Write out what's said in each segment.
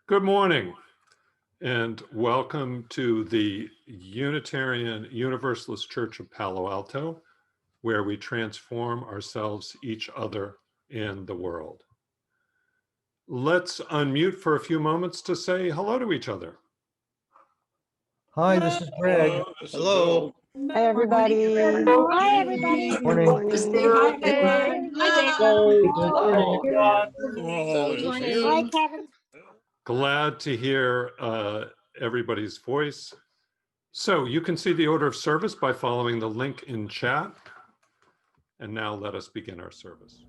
Good morning and welcome to the Unitarian Universalist Church of Palo Alto, where we transform ourselves, each other, and the world. Let's unmute for a few moments to say hello to each other. Hi, this is Greg. Hello. Hi, everybody. Hi, everybody. Morning. Hi, Greg. Hi, Kevin. Glad to hear everybody's voice. So you can see the order of service by following the link in chat. And now let us begin our service.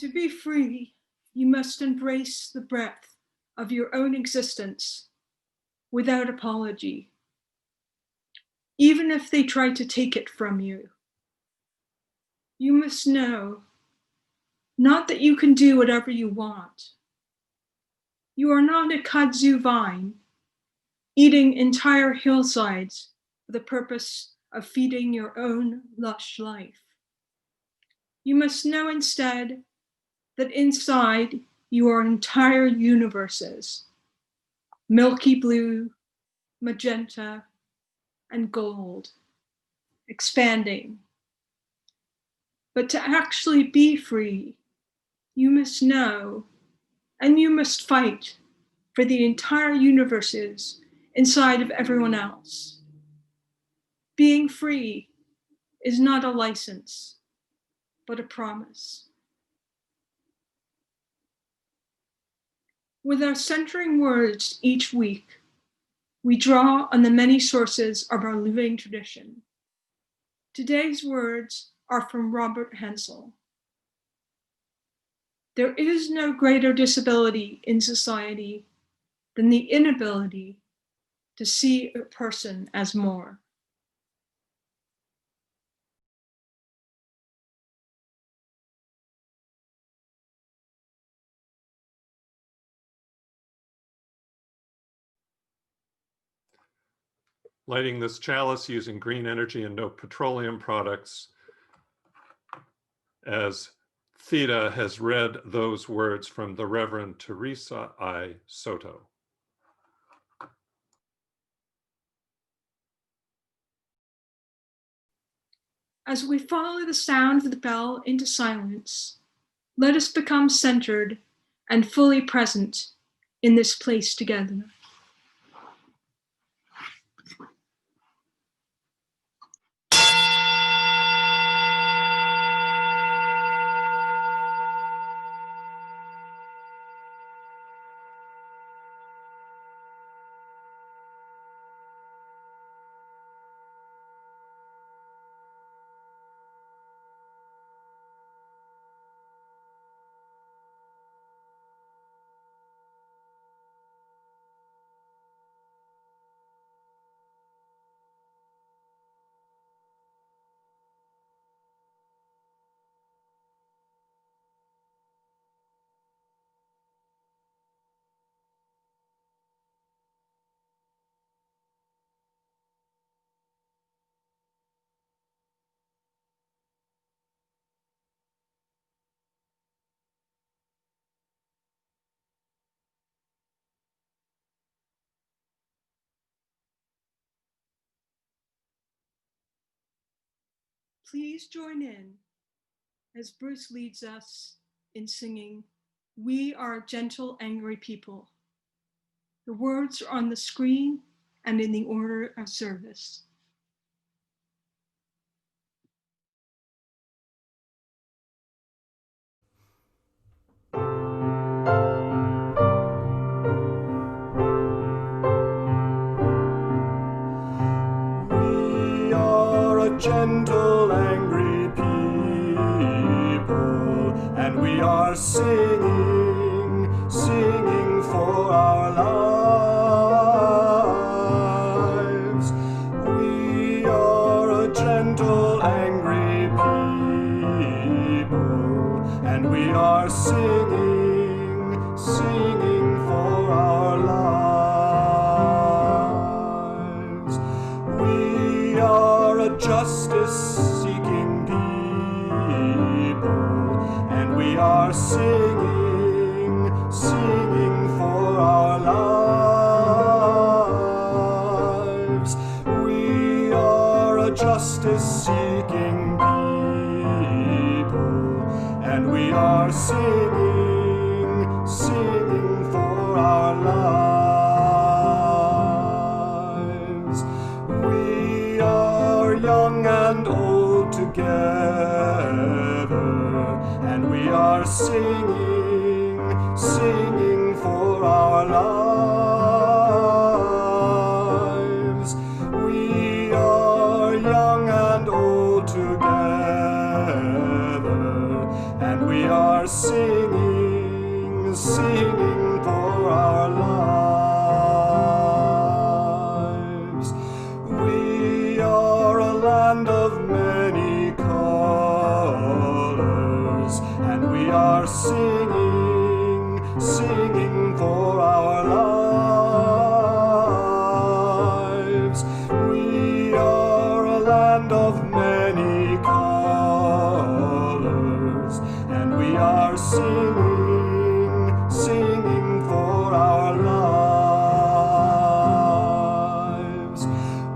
To be free, you must embrace the breadth of your own existence without apology, even if they try to take it from you. You must know, not that you can do whatever you want. You are not a kudzu vine, eating entire hillsides for the purpose of feeding your own lush life. You must know instead that inside you are entire universes, milky blue, magenta, and gold, expanding. But to actually be free, you must know and you must fight for the entire universes inside of everyone else. Being free is not a license, but a promise. With our centering words each week, we draw on the many sources of our living tradition. Today's words are from Robert Hensel. There is no greater disability in society than the inability to see a person as more. Lighting this chalice using green energy and no petroleum products, as Thida has read those words from the Reverend Teresa I. Soto. As we follow the sound of the bell into silence, let us become centered and fully present in this place together. please join in as Bruce leads us in singing, "We Are Gentle, Angry People." The words are on the screen and in the order of service. We are a gentle, angry people, and we are singing, singing for our lives. We are a gentle, angry people, and we are singing, singing for our lives. We are a justice-seeking people, and we are singing, singing for our lives. We are a justice-seeking people, and we are singing, singing for our lives. We are young and old together, and we are singing, singing for our lives. We are young and old together, and we are singing, singing for our lives. We are a land of many colors, and we are singing, singing for our lives. We are a land of many colors, and we are singing, singing for our lives.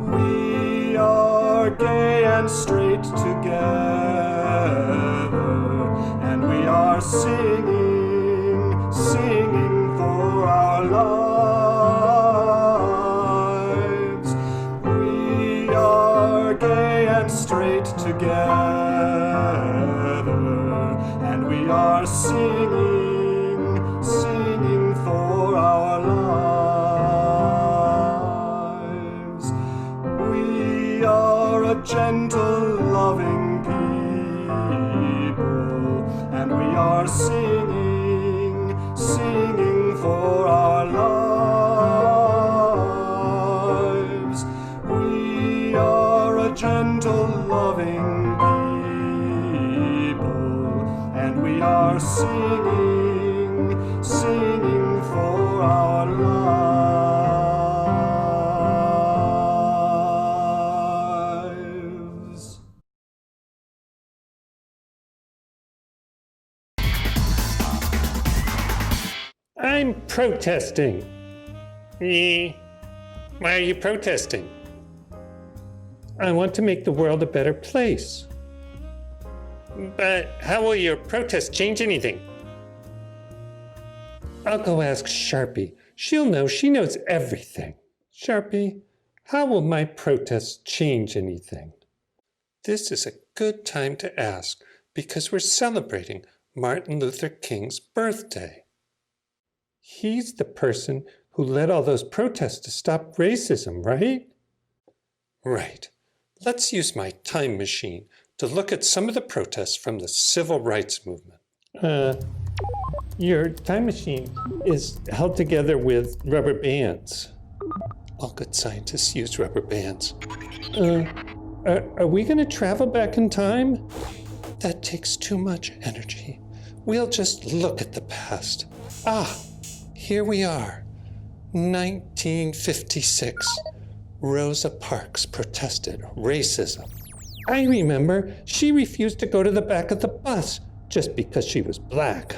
We are gay and straight together, and we are singing, singing for our lives. We are gay and straight together, and we are singing, singing for our lives. We are a gentle, loving people, and we are singing, singing for our lives. We are a gentle, loving people, and we are singing, singing for our lives. I'm protesting. Why are you protesting? I want to make the world a better place. But how will your protest change anything? I'll go ask Sharpie. She'll know. She knows everything. Sharpie, how will my protest change anything? This is a good time to ask because we're celebrating Martin Luther King's birthday. He's the person who led all those protests to stop racism, right? Right. Let's use my time machine to look at some of the protests from the civil rights movement. Your time machine is held together with rubber bands. All good scientists use rubber bands. Are we going to travel back in time? That takes too much energy. We'll just look at the past. Here we are. 1956. Rosa Parks protested racism. I remember she refused to go to the back of the bus just because she was black.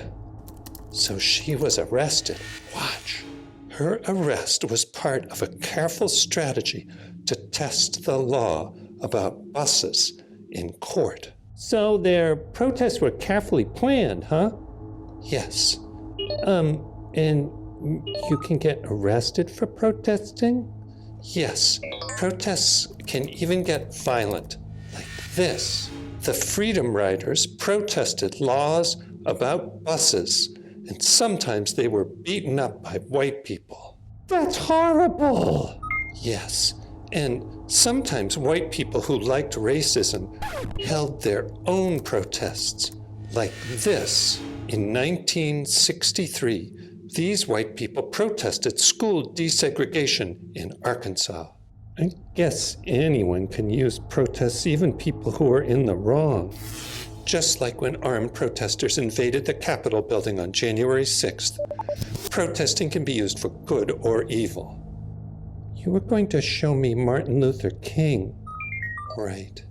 So she was arrested. Watch. Her arrest was part of a careful strategy to test the law about buses in court. So their protests were carefully planned, huh? Yes. And you can get arrested for protesting? Yes. Protests can even get violent, like this. The Freedom Riders protested laws about buses, and sometimes they were beaten up by white people. That's horrible! Yes, and sometimes white people who liked racism held their own protests, like this. In 1963, these white people protested school desegregation in Arkansas. I guess anyone can use protests, even people who are in the wrong. Just like when armed protesters invaded the Capitol building on January 6th, protesting can be used for good or evil. You were going to show me Martin Luther King. Right.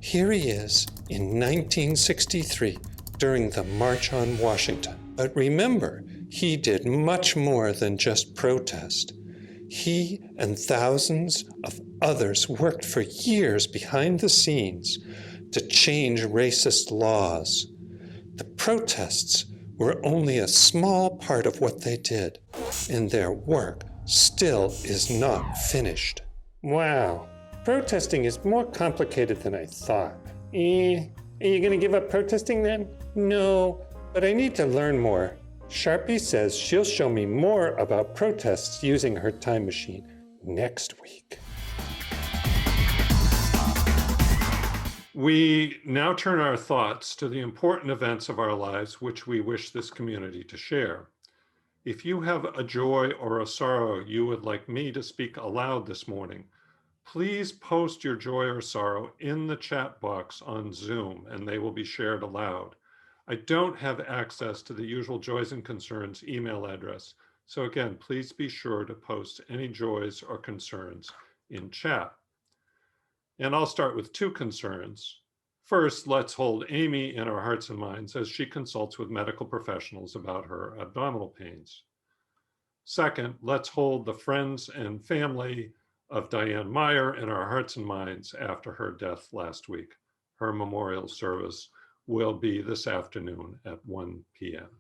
Here he is in 1963 during the March on Washington. But remember, he did much more than just protest. He and thousands of others worked for years behind the scenes to change racist laws. The protests were only a small part of what they did, and their work still is not finished. Wow, protesting is more complicated than I thought. Are you going to give up protesting then? No, but I need to learn more. Sharpie says she'll show me more about protests using her time machine next week. We now turn our thoughts to the important events of our lives which we wish this community to share. If you have a joy or a sorrow you would like me to speak aloud this morning, please post your joy or sorrow in the chat box on Zoom and they will be shared aloud. I don't have access to the usual Joys and Concerns email address, so again, please be sure to post any joys or concerns in chat. And I'll start with two concerns. First, let's hold Amy in our hearts and minds as she consults with medical professionals about her abdominal pains. Second, let's hold the friends and family of Diane Meyer in our hearts and minds after her death last week. Her memorial service will be this afternoon at 1 p.m.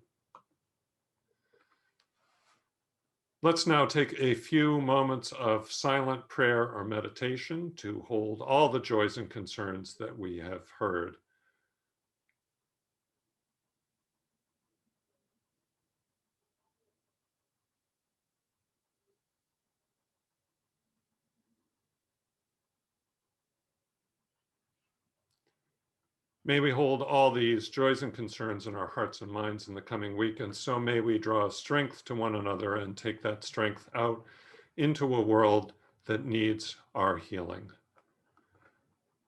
Let's now take a few moments of silent prayer or meditation to hold all the joys and concerns that we have heard. May we hold all these joys and concerns in our hearts and minds in the coming week, and so may we draw strength to one another and take that strength out into a world that needs our healing.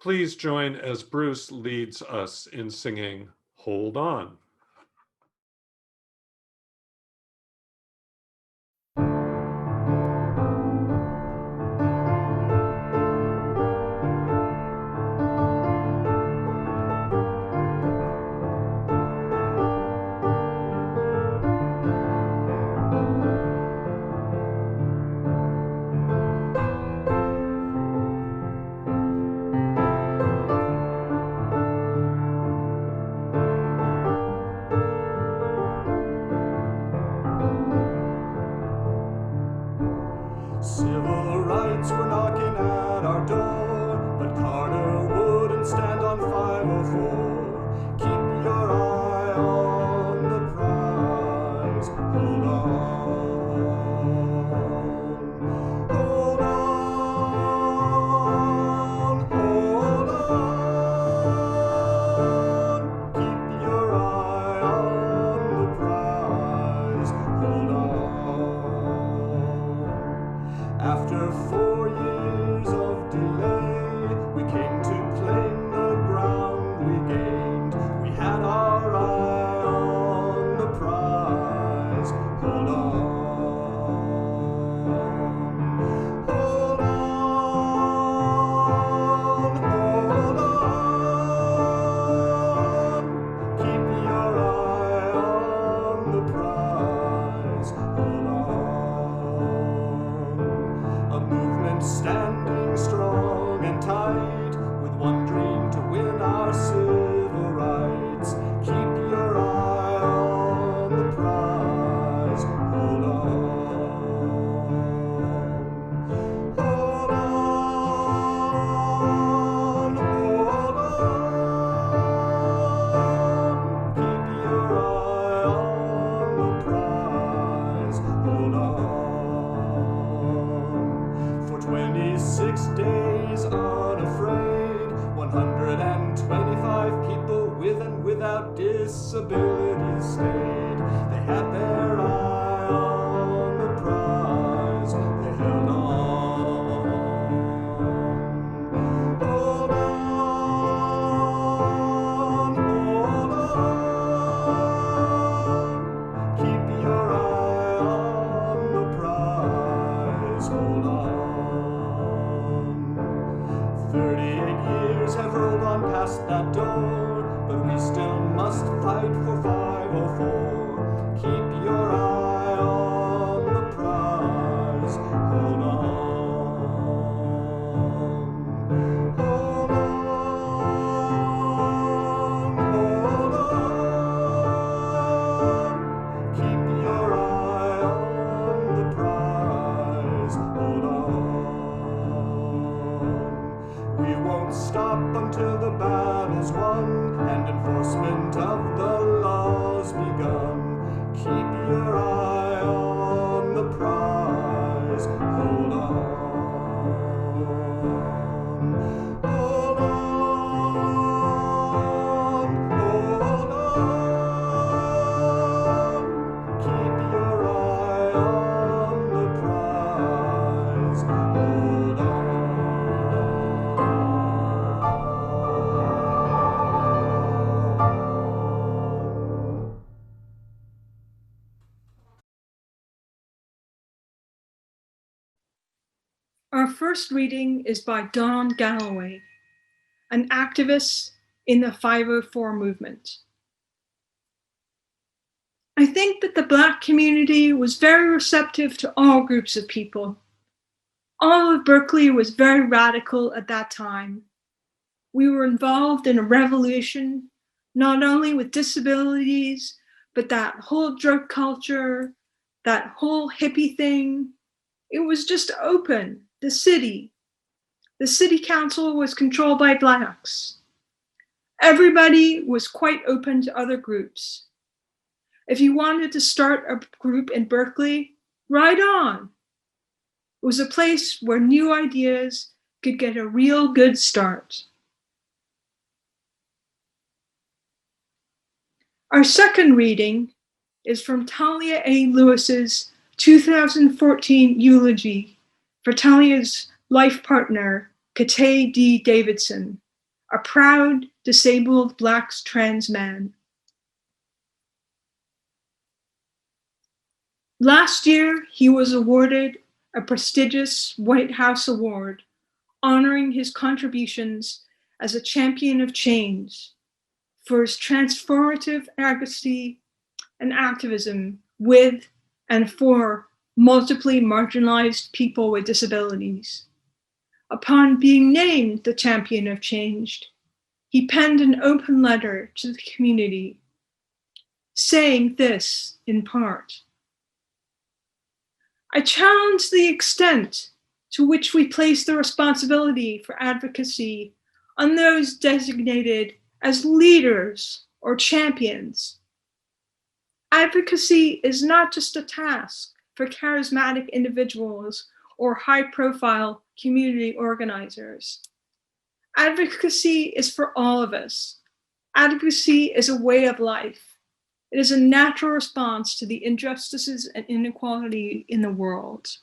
Please join as Bruce leads us in singing Hold On. disabilities stayed. They had their eye on the prize. They held on. Hold on, hold on. Keep your eye on the prize. Hold on. 38 years have rolled on past that door, but we still must fight for 504. Keep your eye on the prize. Hold on. Hold on. Hold on. Keep your eye on the prize. Hold on. We won't stop until the battle's won and enforcement of the laws begun. Keep your eye on the prize. Hold on. Hold on. Hold on. Keep your eye on the prize. Hold on. Our first reading is by Don Galloway, an activist in the 504 movement. I think that the Black community was very receptive to all groups of people. All of Berkeley was very radical at that time. We were involved in a revolution, not only with disabilities, but that whole drug culture, that whole hippie thing. It was just open. The city council was controlled by Blacks. Everybody was quite open to other groups. If you wanted to start a group in Berkeley, right on. It was a place where new ideas could get a real good start. Our second reading is from Talia A. Lewis's 2014 eulogy for Talia's life partner, Kate D. Davidson, a proud, disabled Black trans man. Last year, he was awarded a prestigious White House award honoring his contributions as a champion of change for his transformative advocacy and activism with and for multiply marginalized people with disabilities. Upon being named the champion of change, he penned an open letter to the community, saying this in part: I challenge the extent to which we place the responsibility for advocacy on those designated as leaders or champions. Advocacy is not just a task for charismatic individuals or high-profile community organizers. Advocacy is for all of us. Advocacy is a way of life. It is a natural response to the injustices and inequality in the world.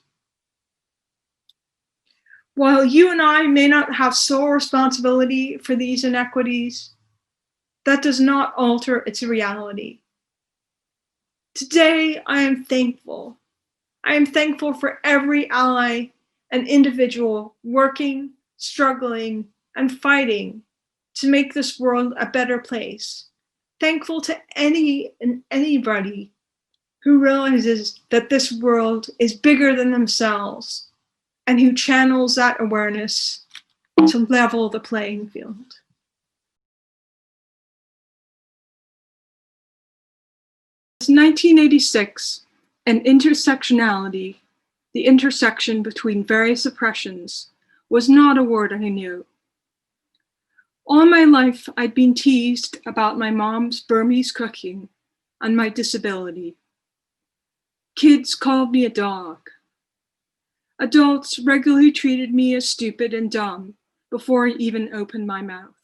While you and I may not have sole responsibility for these inequities, that does not alter its reality. Today, I am thankful. I am thankful for every ally and individual working, struggling, and fighting to make this world a better place. Thankful to anybody who realizes that this world is bigger than themselves and who channels that awareness to level the playing field. Since 1986, and intersectionality, the intersection between various oppressions, was not a word I knew. All my life, I'd been teased about my mom's Burmese cooking and my disability. Kids called me a dog. Adults regularly treated me as stupid and dumb before I even opened my mouth.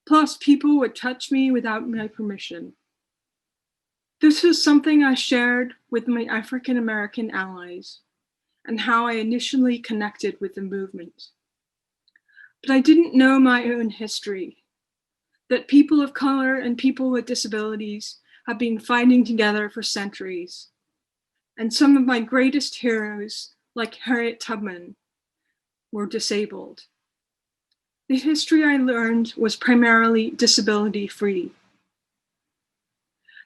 Plus, people would touch me without my permission. This was something I shared with my African American allies and how I initially connected with the movement. But I didn't know my own history, that people of color and people with disabilities have been fighting together for centuries. And some of my greatest heroes, like Harriet Tubman, were disabled. The history I learned was primarily disability-free.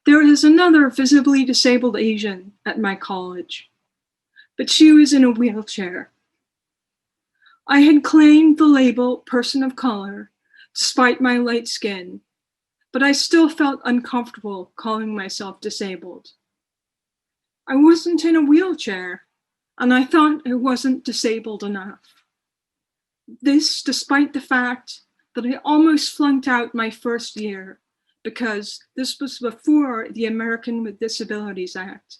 There is another visibly disabled Asian at my college, but she was in a wheelchair. I had claimed the label person of color despite my light skin, but I still felt uncomfortable calling myself disabled. I wasn't in a wheelchair, and I thought I wasn't disabled enough. This despite the fact that I almost flunked out my first year because this was before the American with Disabilities Act,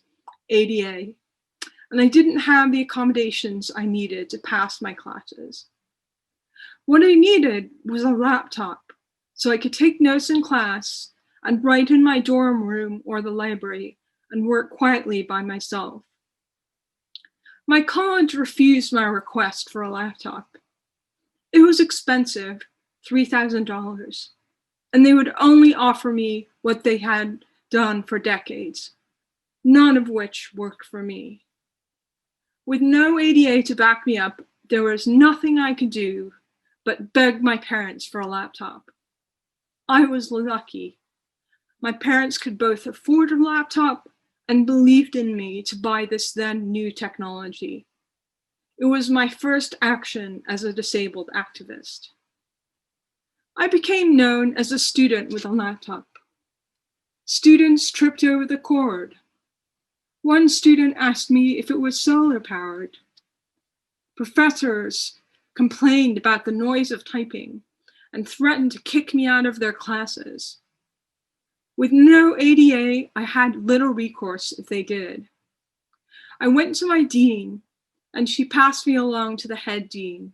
ADA, and I didn't have the accommodations I needed to pass my classes. What I needed was a laptop so I could take notes in class and write in my dorm room or the library and work quietly by myself. My college refused my request for a laptop. It was expensive, $3,000, and they would only offer me what they had done for decades, none of which worked for me. With no ADA to back me up, there was nothing I could do but beg my parents for a laptop. I was lucky. My parents could both afford a laptop and believed in me to buy this then new technology. It was my first action as a disabled activist. I became known as a student with a laptop. Students tripped over the cord. One student asked me if it was solar powered. Professors complained about the noise of typing and threatened to kick me out of their classes. With no ADA, I had little recourse if they did. I went to my dean, and she passed me along to the head dean.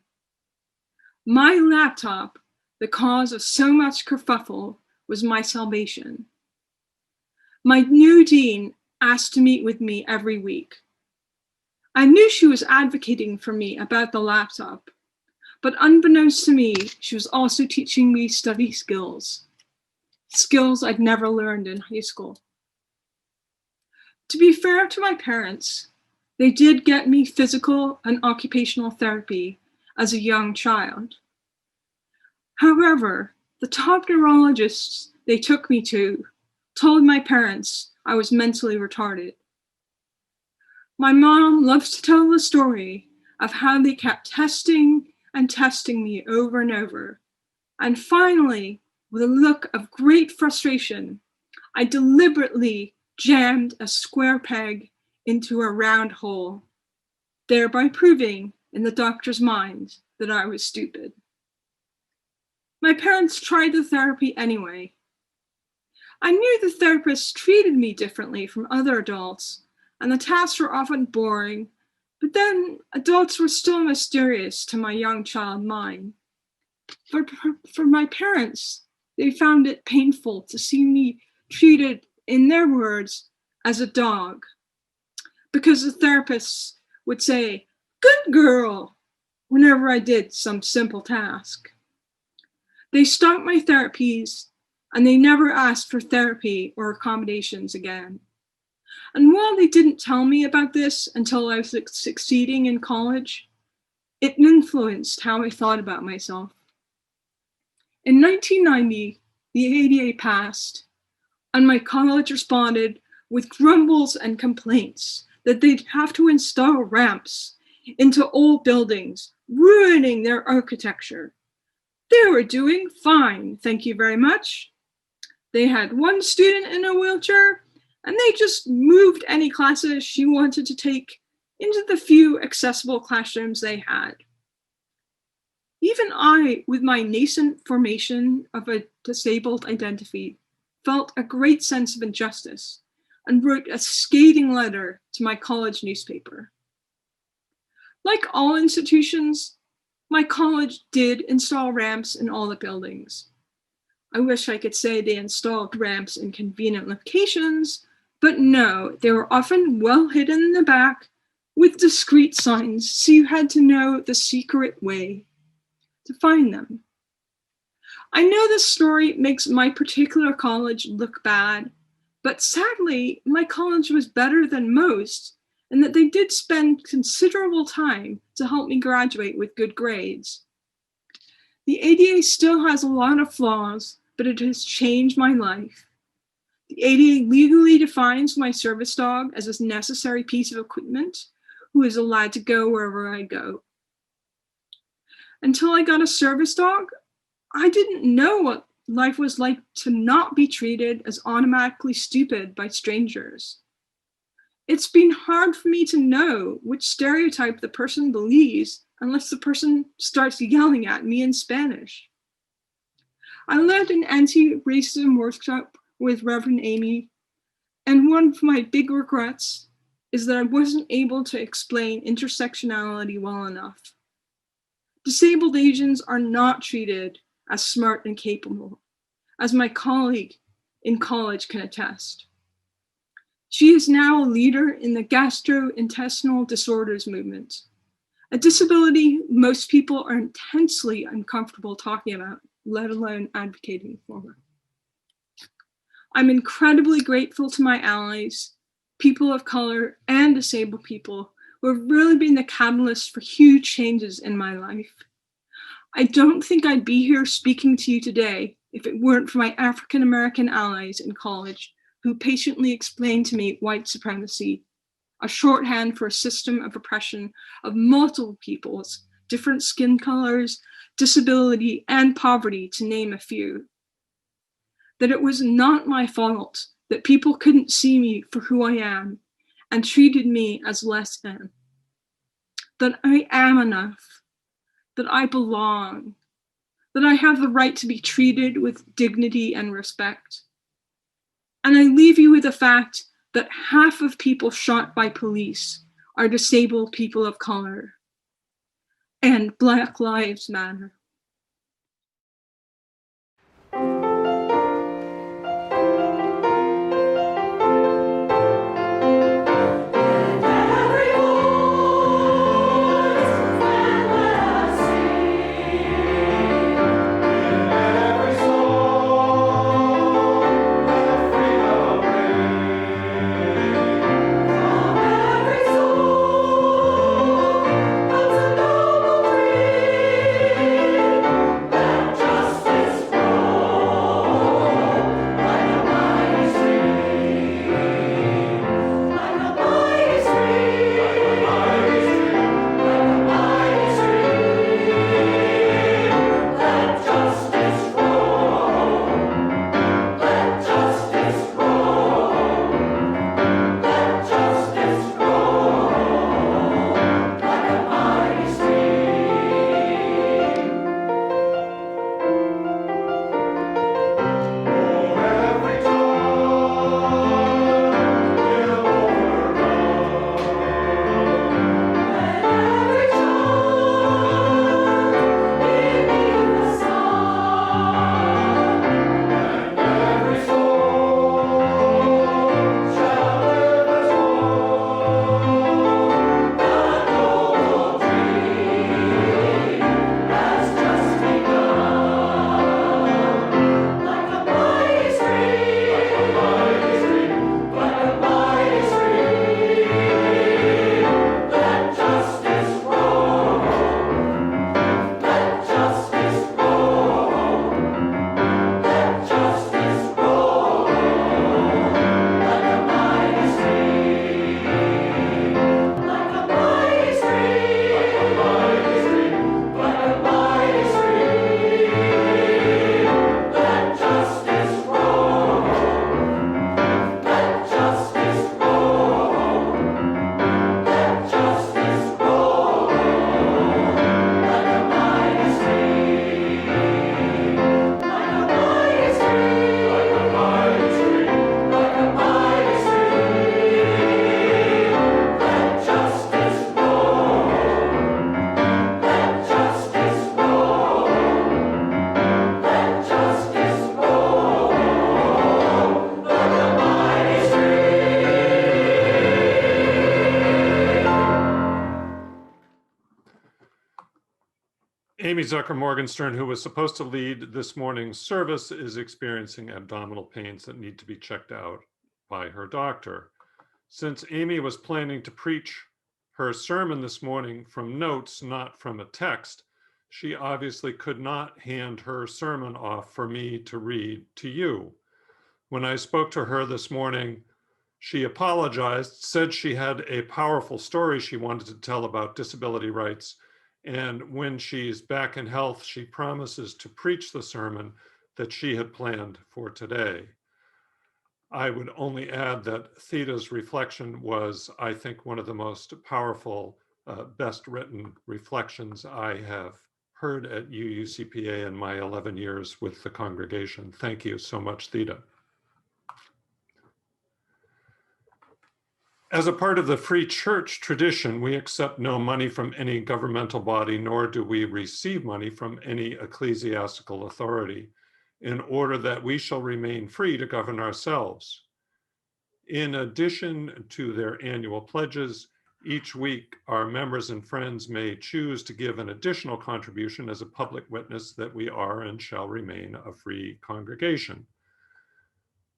My laptop, the cause of so much kerfuffle, was my salvation. My new dean asked to meet with me every week. I knew she was advocating for me about the laptop, but unbeknownst to me, she was also teaching me study skills I'd never learned in high school. To be fair to my parents, they did get me physical and occupational therapy as a young child. However, the top neurologists they took me to told my parents I was mentally retarded. My mom loves to tell the story of how they kept testing and testing me over and over. And finally, with a look of great frustration, I deliberately jammed a square peg into a round hole, thereby proving in the doctor's mind that I was stupid. My parents tried the therapy anyway. I knew the therapists treated me differently from other adults, and the tasks were often boring, but then adults were still mysterious to my young child mind. But for my parents, they found it painful to see me treated, in their words, as a dog, because the therapists would say, "Good girl," whenever I did some simple task. They stopped my therapies, and they never asked for therapy or accommodations again. And while they didn't tell me about this until I was succeeding in college, it influenced how I thought about myself. In 1990, the ADA passed, and my college responded with grumbles and complaints that they'd have to install ramps into old buildings, ruining their architecture. They were doing fine, thank you very much. They had one student in a wheelchair, and they just moved any classes she wanted to take into the few accessible classrooms they had. Even I, with my nascent formation of a disabled identity, felt a great sense of injustice and wrote a scathing letter to my college newspaper. Like all institutions, my college did install ramps in all the buildings. I wish I could say they installed ramps in convenient locations, But no, they were often well hidden in the back with discreet signs, so you had to know the secret way to find them. I know this story makes my particular college look bad, but sadly, my college was better than most, and that they did spend considerable time to help me graduate with good grades. The ADA still has a lot of flaws, but it has changed my life. The ADA legally defines my service dog as a necessary piece of equipment who is allowed to go wherever I go. Until I got a service dog, I didn't know what life was like to not be treated as automatically stupid by strangers. It's been hard for me to know which stereotype the person believes unless the person starts yelling at me in Spanish. I led an anti-racism workshop with Reverend Amy, and one of my big regrets is that I wasn't able to explain intersectionality well enough. Disabled Asians are not treated as smart and capable, as my colleague in college can attest. She is now a leader in the gastrointestinal disorders movement, a disability most people are intensely uncomfortable talking about, let alone advocating for. I'm incredibly grateful to my allies, people of color and disabled people who have really been the catalyst for huge changes in my life. I don't think I'd be here speaking to you today if it weren't for my African-American allies in college who patiently explained to me white supremacy, a shorthand for a system of oppression of multiple peoples, different skin colors, disability, and poverty, to name a few. That it was not my fault that people couldn't see me for who I am and treated me as less than. That I am enough, that I belong, that I have the right to be treated with dignity and respect. And I leave you with the fact that half of people shot by police are disabled people of color, and Black Lives Matter. Amy Zucker Morgenstern, who was supposed to lead this morning's service, is experiencing abdominal pains that need to be checked out by her doctor. Since Amy was planning to preach her sermon this morning from notes, not from a text, she obviously could not hand her sermon off for me to read to you. When I spoke to her this morning, she apologized, said she had a powerful story she wanted to tell about disability rights, and when she's back in health, she promises to preach the sermon that she had planned for today. I would only add that Thida's reflection was, I think, one of the most powerful, best written reflections I have heard at UUCPA in my 11 years with the congregation. Thank you so much, Thida. As a part of the Free Church tradition, we accept no money from any governmental body, nor do we receive money from any ecclesiastical authority, in order that we shall remain free to govern ourselves. In addition to their annual pledges, each week our members and friends may choose to give an additional contribution as a public witness that we are and shall remain a free congregation.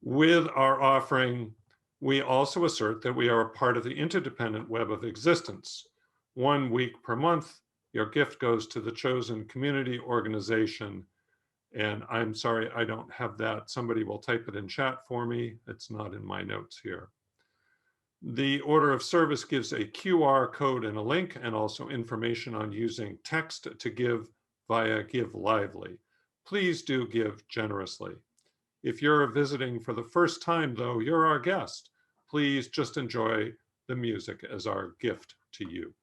With our offering, we also assert that we are a part of the interdependent web of existence. 1 week per month, your gift goes to the chosen community organization. And I'm sorry, I don't have that. Somebody will type it in chat for me. It's not in my notes here. The order of service gives a QR code and a link, and also information on using text to give via Give Lively. Please do give generously. If you're visiting for the first time, though, you're our guest. Please just enjoy the music as our gift to you.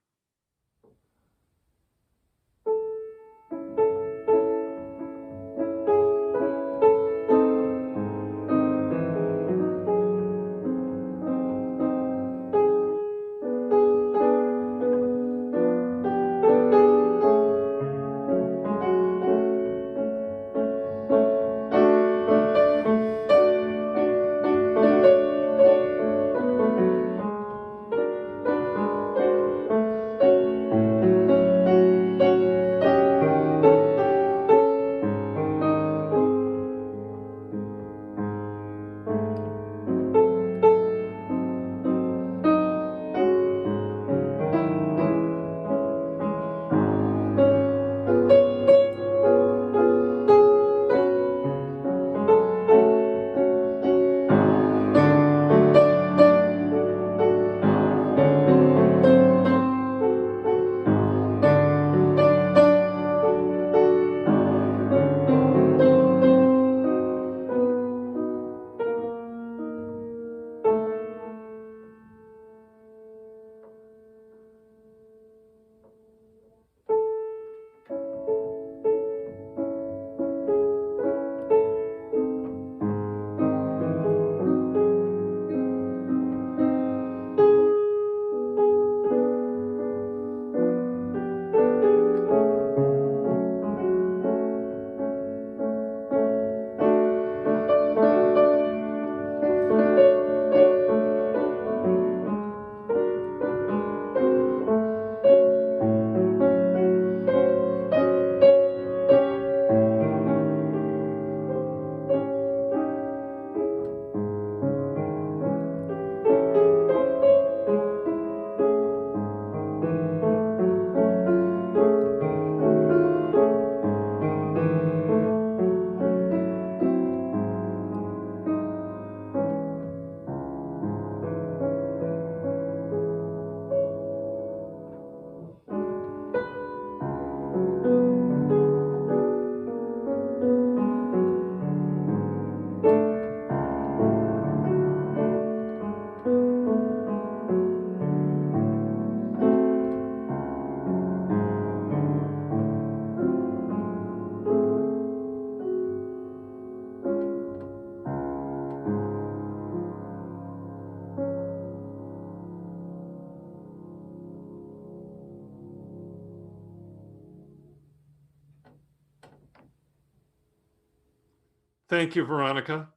Thank you, Veronica.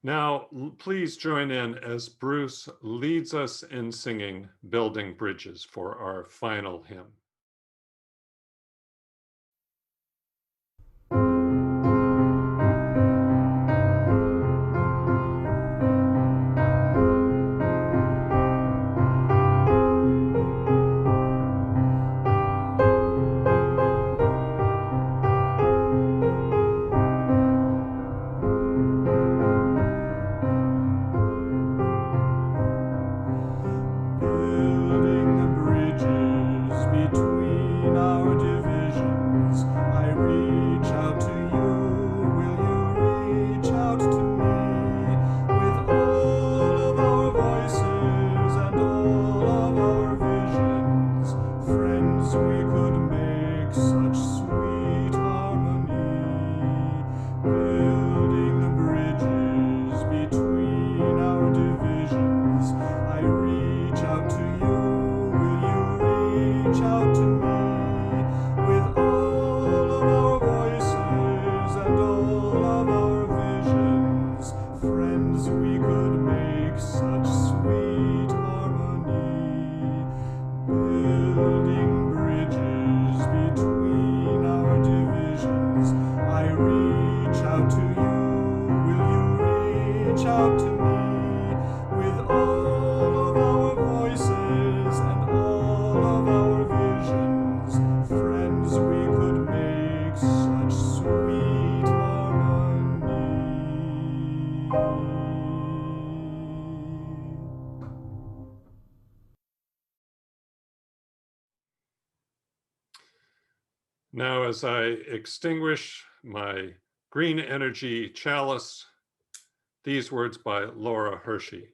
Now, please join in as Bruce leads us in singing Building Bridges for our final hymn. out to me. With all of our voices and all of our visions, friends, we could make such sweet harmony. Now, as I extinguish my green energy chalice, these words by Laura Hershey.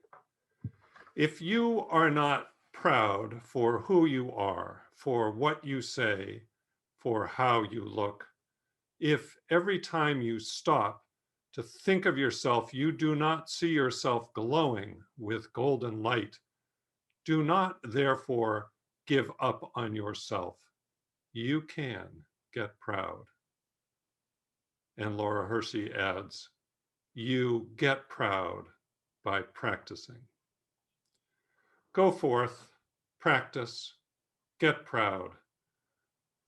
If you are not proud for who you are, for what you say, for how you look, if every time you stop to think of yourself, you do not see yourself glowing with golden light, do not therefore give up on yourself. You can get proud. And Laura Hershey adds, you get proud by practicing. Go forth, practice, get proud.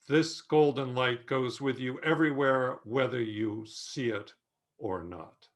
This golden light goes with you everywhere, whether you see it or not.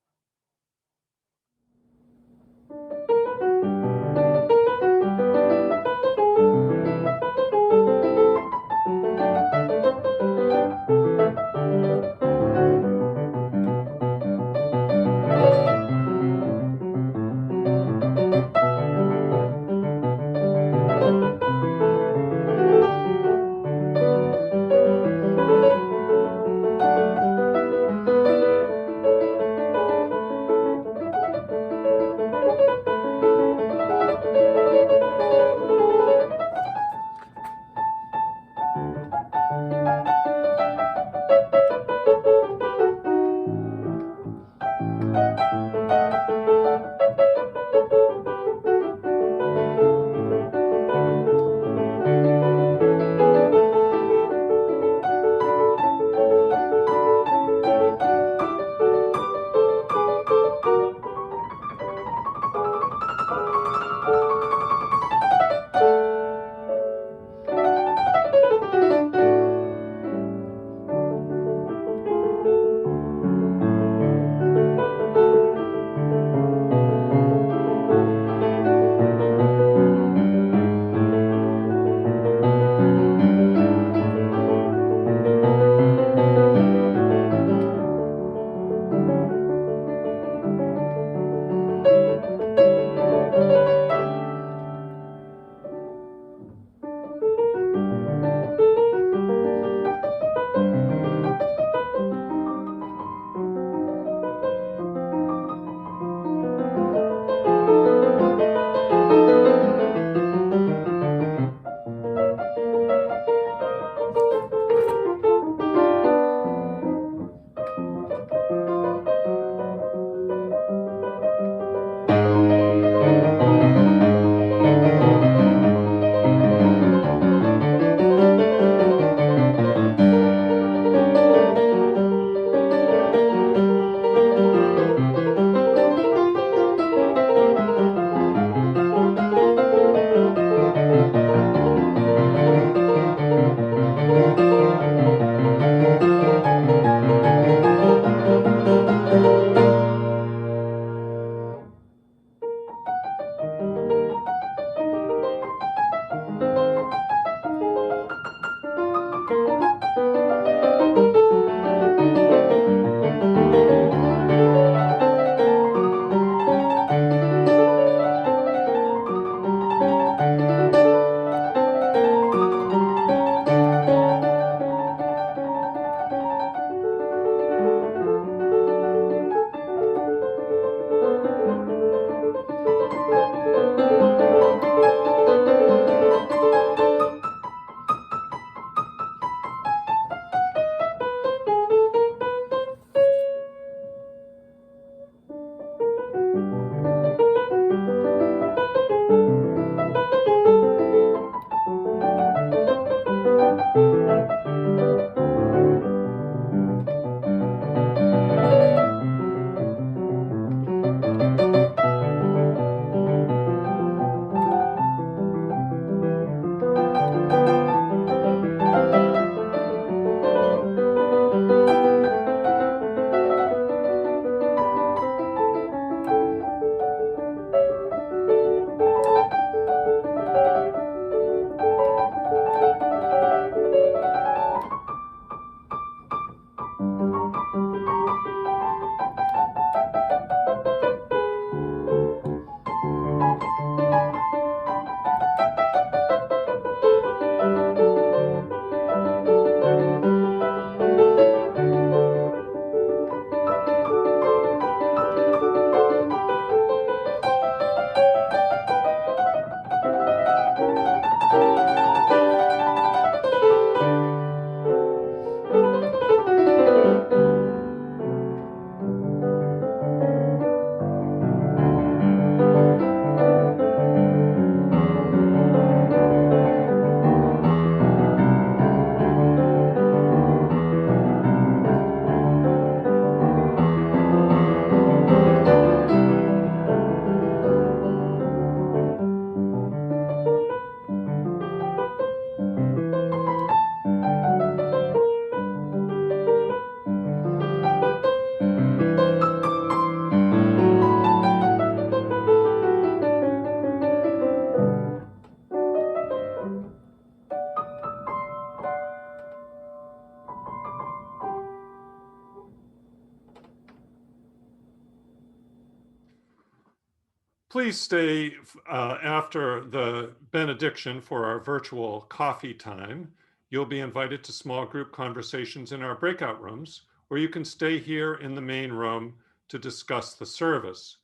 Please stay after the benediction for our virtual coffee time. You'll be invited to small group conversations in our breakout rooms, or you can stay here in the main room to discuss the service.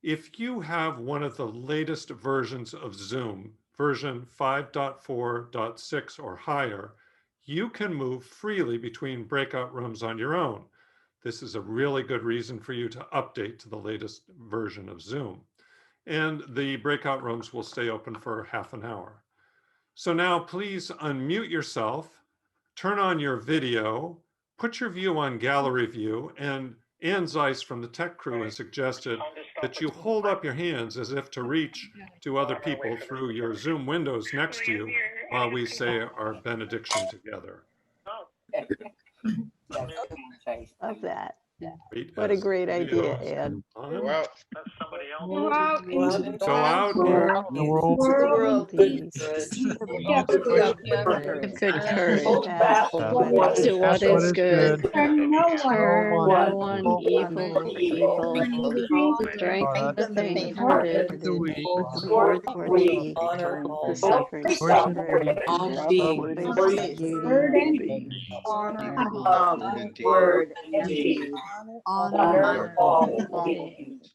If you have one of the latest versions of Zoom, version 5.4.6 or higher, you can move freely between breakout rooms on your own. This is a really good reason for you to update to the latest version of Zoom. And the breakout rooms will stay open for half an hour. So now please unmute yourself, turn on your video, put your view on gallery view, and Ann Zeiss from the tech crew has suggested that you hold up your hands as if to reach to other people through your Zoom windows next to you while we say our benediction together. Love that. Great What a as great idea, videos Ed. on. Go out. Go out into Go out. World, The world. world. peace, Yeah, Good courage that's what to what That's what is is good. good. and no one Turn one no one evil for evil. evil. Strengthen the faint-hearted. The weak. Reward for the weak. The suffering Worship servant. Always beauty. Honor, word, and deed. Honor all beings.